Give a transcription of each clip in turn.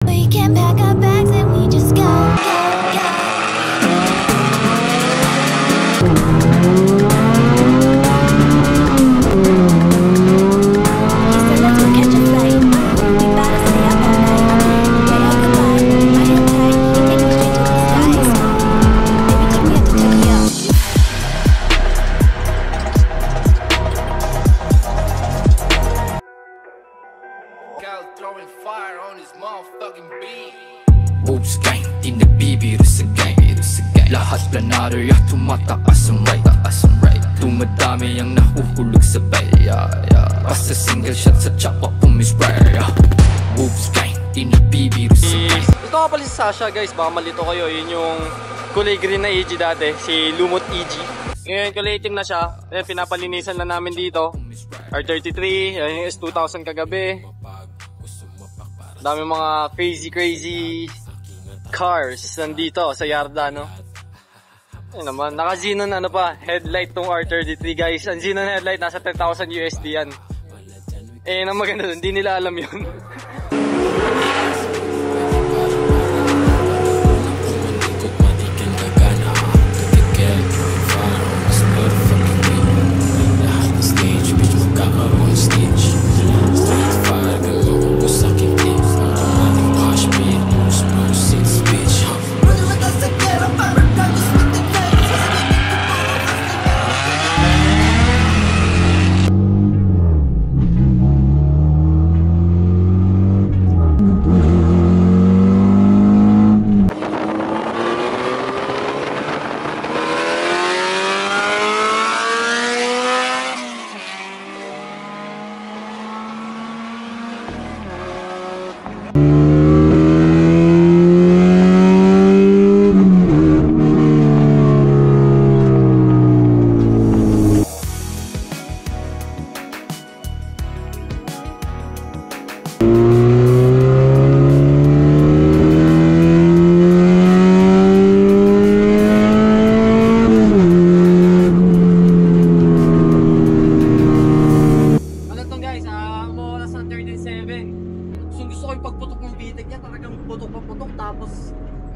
We can pack our bags and we just go, go, go. He said let's go catch a flight. We bout to stay up all night. Get out goodbye, my head tight. He take me straight to the skies. Baby take me up to Tokyo. Gal throwing fire on his motherfucking beat. Oops gang, di nagbibiro sa gang. Lahat planarya, tumataas ang right. Dumadami ang nahuhulog sa baya. Basta single shot sa chapa pumispraya. Oops gang, di nagbibiro sa gang. Ito nga pala si Sasha guys, baka malito kayo. Yun yung kulay green na EG dati, si Lumot EG. Ngayon kulay itim na siya. Ayan, pinapalinisan na namin dito. R33, ayan yung S2000 kagabi. Dami mga crazy cars nandito sa yarda, no? Ayun naman, naka-Xenon ano pa, headlight tong R33 guys. Ang Xenon headlight, nasa 10,000 USD yan. Eh, ang maganda dun, hindi nila alam yun.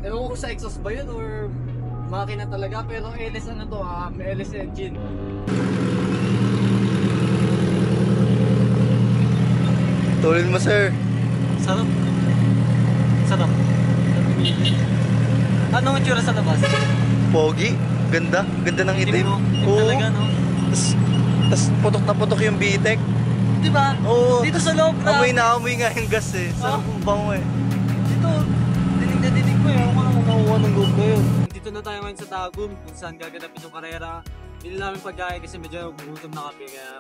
Ewan ko sa exhaust ba yun or makina talaga, pero LS ano to, may LS engine. Tulin mo sir. Sarap. Anong itsura sa labas? Pogi. Ganda ng itim. Oo. Talaga, no? Tas putok na putok yung bitek. Diba? Oo. Dito sa loob na. Amoy nga yung gas eh. Sarap ang bango eh. Dito, dinig ko yun. Ano nakuha ng loob ko yun. Dito na tayo ngayon sa Tagum, kung saan gaganapin yung karera. Hindi namin pagkain kasi medyo gugutom na kami. Kaya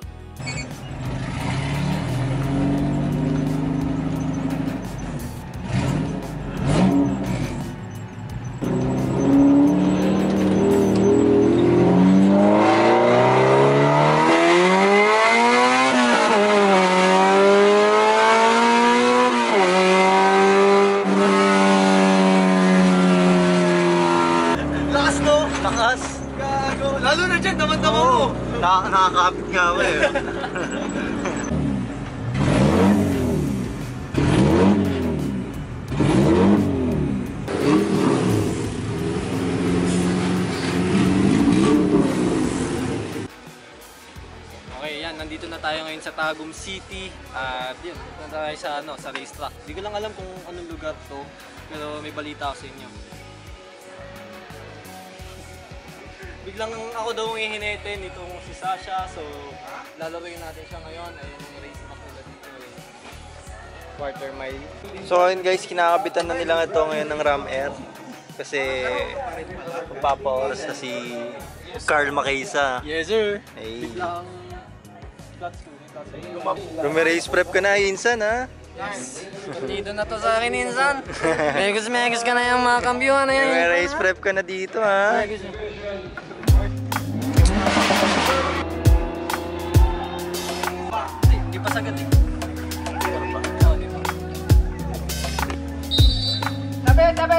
Lakas. gago. Lalo na dyan, naman-tama mo. Nakakapit nga ako eh. Okay, yan. Nandito na tayo ngayon sa Tagum City. At yun, na tayo sa racetrack. Hindi ko lang alam kung anong lugar to. Pero may balita ako sa inyo. Biglang ako daw ihinete nitong si Sasha, so lalaroin natin siya ngayon. Ayun yung race track nila dito eh. Quarter mile. So ayun guys, kinakabitan na nila ito ngayon ng Ram Air. Kasi magpapaoras na si Carl Macaisa. Yes sir! Ay. Biglang clutch ko. Race prep ka na, Insan ha? Yes! Dito na to sa akin, Insan. Megas ka na yung mga kambyuhan na yan. Race prep ka na dito ha? Hindi pa sagad eh. Tabi!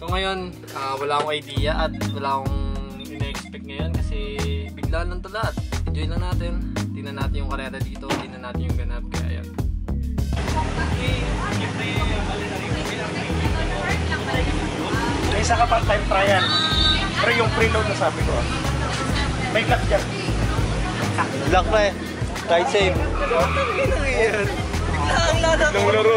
So ngayon, wala akong idea at wala akong ina-expect ngayon kasi bigla lang to lahat. Enjoy lang natin. Tingnan karera dito, hindi na natin yung ganap, kaya yan. May isa ka pang time trial. Pero yung preload na sabi ko. May cut dyan. Black na eh. Try save. Nung laro.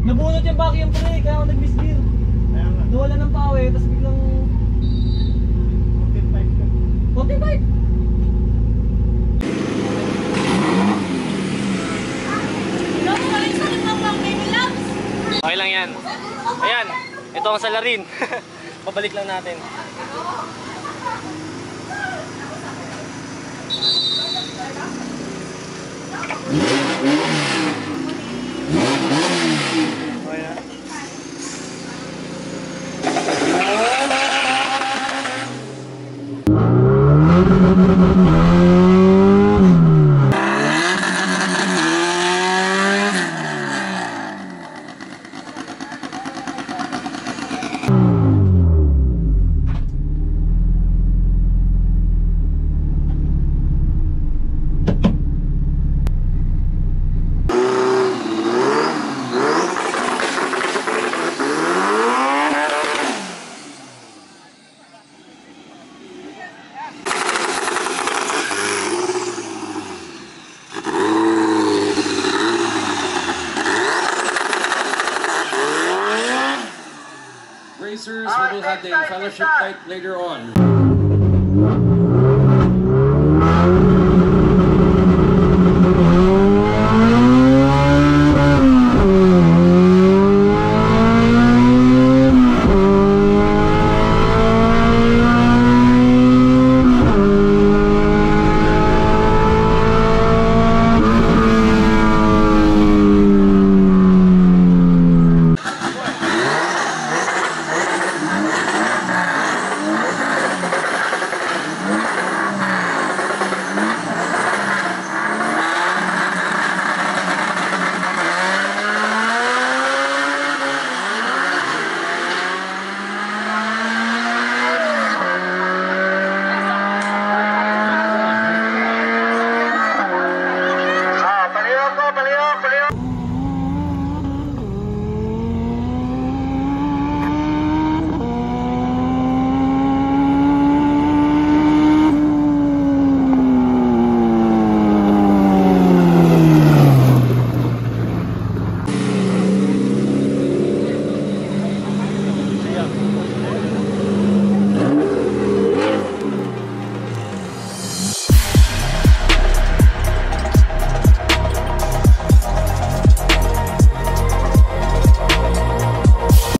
Nabunot yung vacuum pre, kaya ako nag-misgear. Nawala ng power, tapos biglang... 45 ka. 45? Okay lang yan. Ayan, ito ang salarin. Pabalik lang natin. Racers will have the fellowship fight later on.